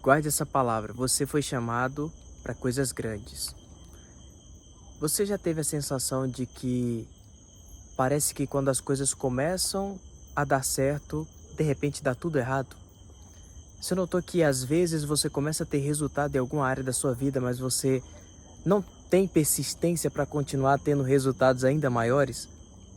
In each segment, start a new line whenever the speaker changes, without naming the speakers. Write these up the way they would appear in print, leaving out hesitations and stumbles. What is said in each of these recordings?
Guarde essa palavra. Você foi chamado para coisas grandes. Você já teve a sensação de que parece que quando as coisas começam a dar certo, de repente dá tudo errado? Você notou que às vezes você começa a ter resultado em alguma área da sua vida, mas você não tem persistência para continuar tendo resultados ainda maiores?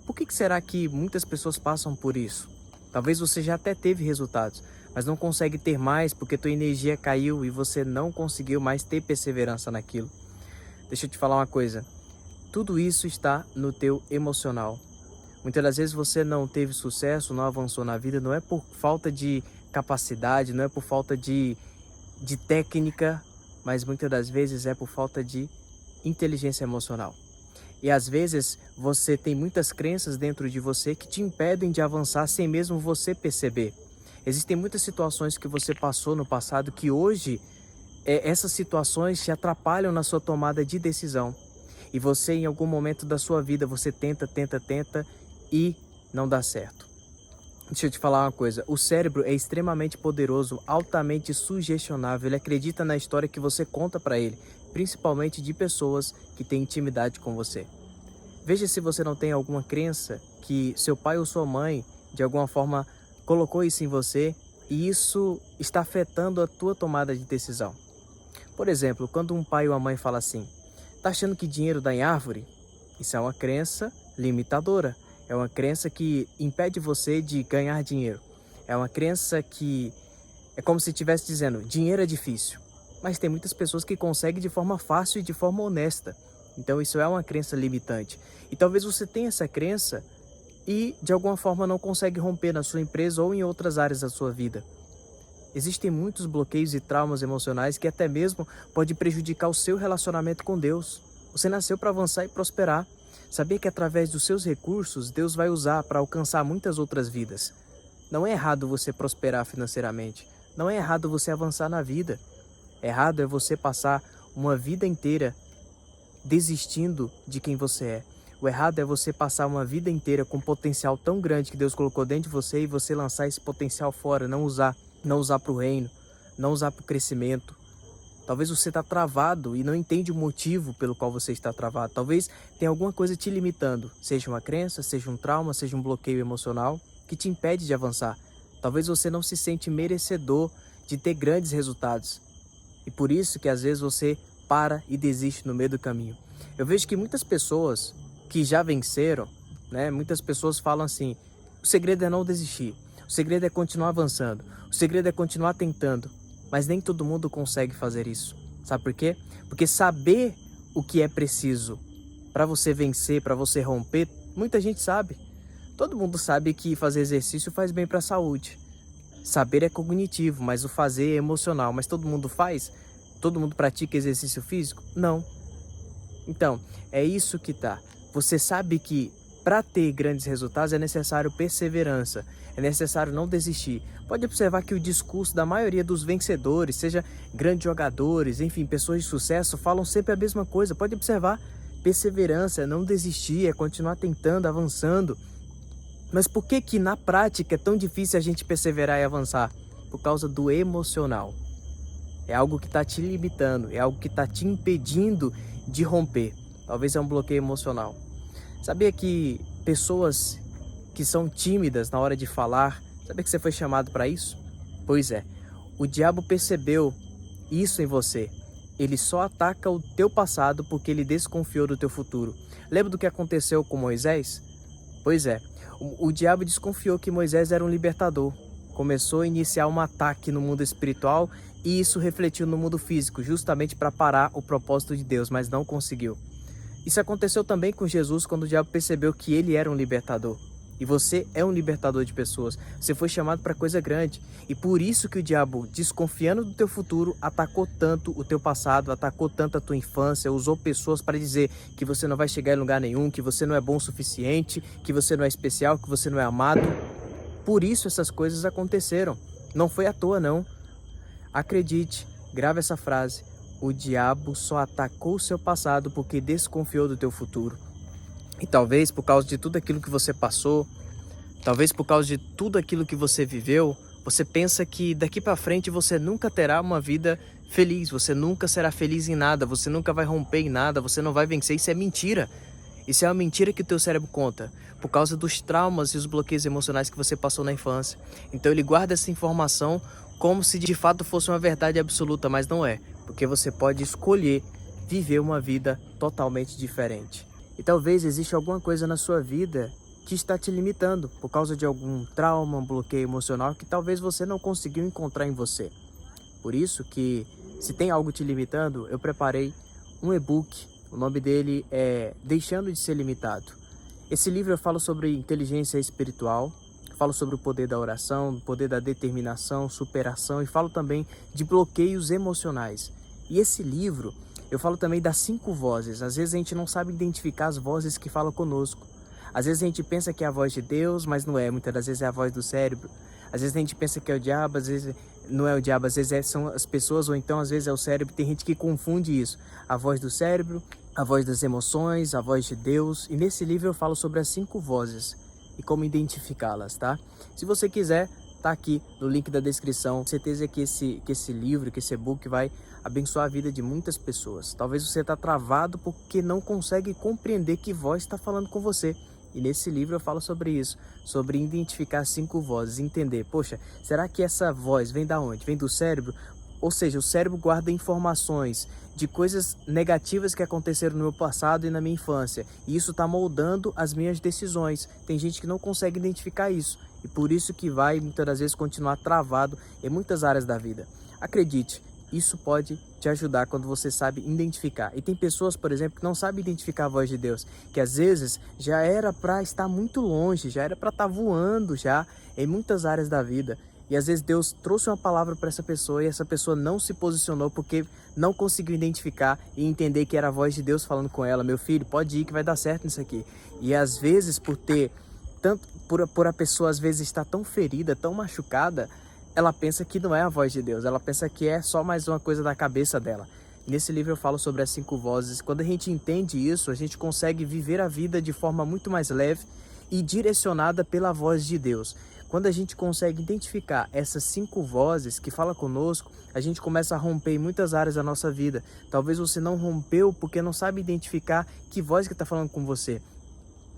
Por que será que muitas pessoas passam por isso? Talvez você já até teve resultados, mas não consegue ter mais porque tua energia caiu e você não conseguiu mais ter perseverança naquilo. Deixa eu te falar uma coisa. Tudo isso está no teu emocional. Muitas das vezes você não teve sucesso, não avançou na vida, não é por falta de capacidade, não é por falta de técnica, mas muitas das vezes é por falta de inteligência emocional. E às vezes você tem muitas crenças dentro de você que te impedem de avançar sem mesmo você perceber. Existem muitas situações que você passou no passado que hoje essas situações te atrapalham na sua tomada de decisão. E você em algum momento da sua vida você tenta e não dá certo. Deixa eu te falar uma coisa, o cérebro é extremamente poderoso, altamente sugestionável, ele acredita na história que você conta para ele, principalmente de pessoas que têm intimidade com você. Veja se você não tem alguma crença que seu pai ou sua mãe, de alguma forma, colocou isso em você e isso está afetando a tua tomada de decisão. Por exemplo, quando um pai ou uma mãe fala assim, tá achando que dinheiro dá em árvore? Isso é uma crença limitadora. É uma crença que impede você de ganhar dinheiro. É uma crença que é como se estivesse dizendo, dinheiro é difícil. Mas tem muitas pessoas que conseguem de forma fácil e de forma honesta. Então isso é uma crença limitante. E talvez você tenha essa crença e de alguma forma não consegue romper na sua empresa ou em outras áreas da sua vida. Existem muitos bloqueios e traumas emocionais que até mesmo pode prejudicar o seu relacionamento com Deus. Você nasceu para avançar e prosperar. Sabia que através dos seus recursos, Deus vai usar para alcançar muitas outras vidas. Não é errado você prosperar financeiramente. Não é errado você avançar na vida. Errado é você passar uma vida inteira desistindo de quem você é. O errado é você passar uma vida inteira com um potencial tão grande que Deus colocou dentro de você e você lançar esse potencial fora, não usar para o reino, não usar para o crescimento. Talvez você está travado e não entende o motivo pelo qual você está travado. Talvez tenha alguma coisa te limitando, seja uma crença, seja um trauma, seja um bloqueio emocional que te impede de avançar. Talvez você não se sente merecedor de ter grandes resultados. E por isso que às vezes você para e desiste no meio do caminho. Eu vejo que muitas pessoas que já venceram, muitas pessoas falam assim, o segredo é não desistir, o segredo é continuar avançando, o segredo é continuar tentando. Mas nem todo mundo consegue fazer isso. Sabe por quê? Porque saber o que é preciso para você vencer, para você romper, muita gente sabe. Todo mundo sabe que fazer exercício faz bem para a saúde. Saber é cognitivo, mas o fazer é emocional. Mas todo mundo faz? Todo mundo pratica exercício físico? Não. Então, é isso que tá. Você sabe que para ter grandes resultados é necessário perseverança, é necessário não desistir. Pode observar que o discurso da maioria dos vencedores, seja grandes jogadores, enfim, pessoas de sucesso, falam sempre a mesma coisa. Pode observar, perseverança, é não desistir, é continuar tentando, avançando. Mas por que que na prática é tão difícil a gente perseverar e avançar? Por causa do emocional. É algo que está te limitando, é algo que está te impedindo de romper. Talvez é um bloqueio emocional. Sabia que pessoas que são tímidas na hora de falar, sabia que você foi chamado para isso? Pois é, o diabo percebeu isso em você. Ele só ataca o teu passado porque ele desconfiou do teu futuro. Lembra do que aconteceu com Moisés? Pois é, o diabo desconfiou que Moisés era um libertador. Começou a iniciar um ataque no mundo espiritual e isso refletiu no mundo físico, justamente para parar o propósito de Deus, mas não conseguiu. Isso aconteceu também com Jesus quando o diabo percebeu que ele era um libertador. E você é um libertador de pessoas. Você foi chamado para coisa grande. E por isso que o diabo, desconfiando do teu futuro, atacou tanto o teu passado, atacou tanto a tua infância, usou pessoas para dizer que você não vai chegar em lugar nenhum, que você não é bom o suficiente, que você não é especial, que você não é amado. Por isso essas coisas aconteceram. Não foi à toa, não. Acredite, grave essa frase. O diabo só atacou o seu passado porque desconfiou do teu futuro. E talvez por causa de tudo aquilo que você passou, talvez por causa de tudo aquilo que você viveu, Você pensa que daqui para frente você nunca terá uma vida feliz, você nunca será feliz em nada, você nunca vai romper em nada, você não vai vencer. Isso é mentira. Isso é uma mentira que o teu cérebro conta, por causa dos traumas e os bloqueios emocionais que você passou na infância. Então ele guarda essa informação como se de fato fosse uma verdade absoluta, mas não é, porque você pode escolher viver uma vida totalmente diferente. E talvez exista alguma coisa na sua vida que está te limitando por causa de algum trauma, um bloqueio emocional que talvez você não conseguiu encontrar em você. Por isso que, se tem algo te limitando, eu preparei um e-book. O nome dele é Deixando de Ser Limitado. Esse livro eu falo sobre inteligência espiritual, falo sobre o poder da oração, o poder da determinação, superação e falo também de bloqueios emocionais. E esse livro eu falo também das 5 vozes. Às vezes a gente não sabe identificar as vozes que falam conosco. Às vezes a gente pensa que é a voz de Deus, mas não é. Muitas das vezes é a voz do cérebro. Às vezes a gente pensa que é o diabo, às vezes não é o diabo, às vezes são as pessoas, ou então às vezes é o cérebro. Tem gente que confunde isso. A voz do cérebro, a voz das emoções, a voz de Deus. E nesse livro eu falo sobre as 5 vozes e como identificá-las, tá? Se você quiser, tá aqui no link da descrição. Certeza que esse livro, que esse e-book vai abençoar a vida de muitas pessoas. Talvez você está travado porque não consegue compreender que voz está falando com você. E nesse livro eu falo sobre isso, sobre identificar 5 vozes, entender, poxa, será que essa voz vem da onde? Vem do cérebro? Ou seja, o cérebro guarda informações de coisas negativas que aconteceram no meu passado e na minha infância. E isso está moldando as minhas decisões. Tem gente que não consegue identificar isso. E por isso que vai, muitas das vezes, continuar travado em muitas áreas da vida. Acredite, isso pode te ajudar quando você sabe identificar. E tem pessoas, por exemplo, que não sabem identificar a voz de Deus, que às vezes já era para estar muito longe, já era para estar voando já em muitas áreas da vida. E às vezes Deus trouxe uma palavra para essa pessoa e essa pessoa não se posicionou porque não conseguiu identificar e entender que era a voz de Deus falando com ela. Meu filho, pode ir que vai dar certo nisso aqui. E às vezes por a pessoa às vezes estar tão ferida, tão machucada, ela pensa que não é a voz de Deus, ela pensa que é só mais uma coisa da cabeça dela. Nesse livro eu falo sobre as 5 vozes. Quando a gente entende isso, a gente consegue viver a vida de forma muito mais leve e direcionada pela voz de Deus. Quando a gente consegue identificar essas 5 vozes que falam conosco, a gente começa a romper em muitas áreas da nossa vida. Talvez você não rompeu porque não sabe identificar que voz que está falando com você.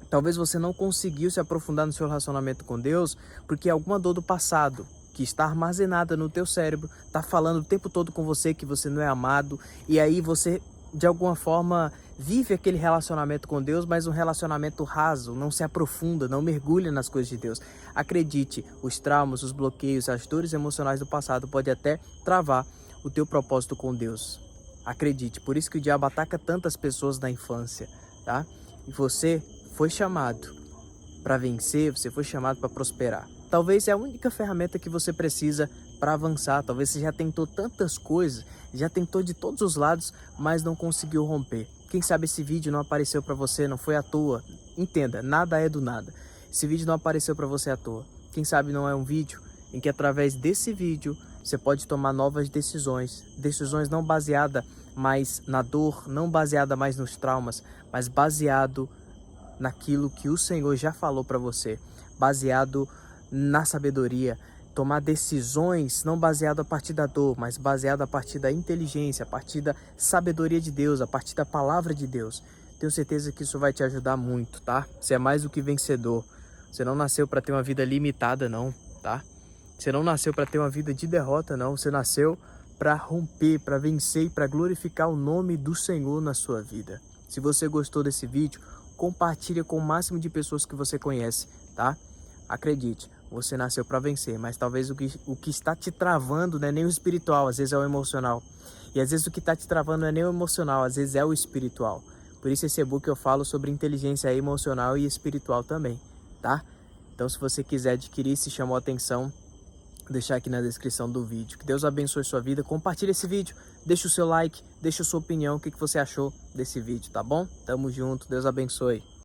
Talvez você não conseguiu se aprofundar no seu relacionamento com Deus porque alguma dor do passado que está armazenada no teu cérebro, está falando o tempo todo com você que você não é amado, e aí você, de alguma forma, vive aquele relacionamento com Deus, mas um relacionamento raso, não se aprofunda, não mergulha nas coisas de Deus. Acredite, os traumas, os bloqueios, as dores emocionais do passado podem até travar o teu propósito com Deus. Acredite, por isso que o diabo ataca tantas pessoas na infância, tá? E você foi chamado para vencer, você foi chamado para prosperar. Talvez é a única ferramenta que você precisa para avançar. Talvez você já tentou tantas coisas, já tentou de todos os lados, mas não conseguiu romper. Quem sabe esse vídeo não apareceu para você, não foi à toa. Entenda, nada é do nada. Esse vídeo não apareceu para você à toa. Quem sabe não é um vídeo em que através desse vídeo você pode tomar novas decisões. Decisões não baseadas mais na dor, não baseadas mais nos traumas, mas baseado naquilo que o Senhor já falou para você. Baseado na sabedoria, tomar decisões não baseado a partir da dor, mas baseado a partir da inteligência, a partir da sabedoria de Deus, a partir da palavra de Deus. Tenho certeza que isso vai te ajudar muito, tá? Você é mais do que vencedor. Você não nasceu para ter uma vida limitada, não, tá? Você não nasceu para ter uma vida de derrota, não. Você nasceu para romper, para vencer e para glorificar o nome do Senhor na sua vida. Se você gostou desse vídeo, compartilha com o máximo de pessoas que você conhece, tá? Acredite, você nasceu para vencer, mas talvez o que está te travando não é nem o espiritual, às vezes é o emocional. E às vezes o que está te travando não é nem o emocional, às vezes é o espiritual. Por isso esse e-book eu falo sobre inteligência emocional e espiritual também, tá? Então se você quiser adquirir, se chamou a atenção, vou deixar aqui na descrição do vídeo. Que Deus abençoe sua vida, compartilhe esse vídeo, deixa o seu like, deixa a sua opinião, o que você achou desse vídeo, tá bom? Tamo junto, Deus abençoe.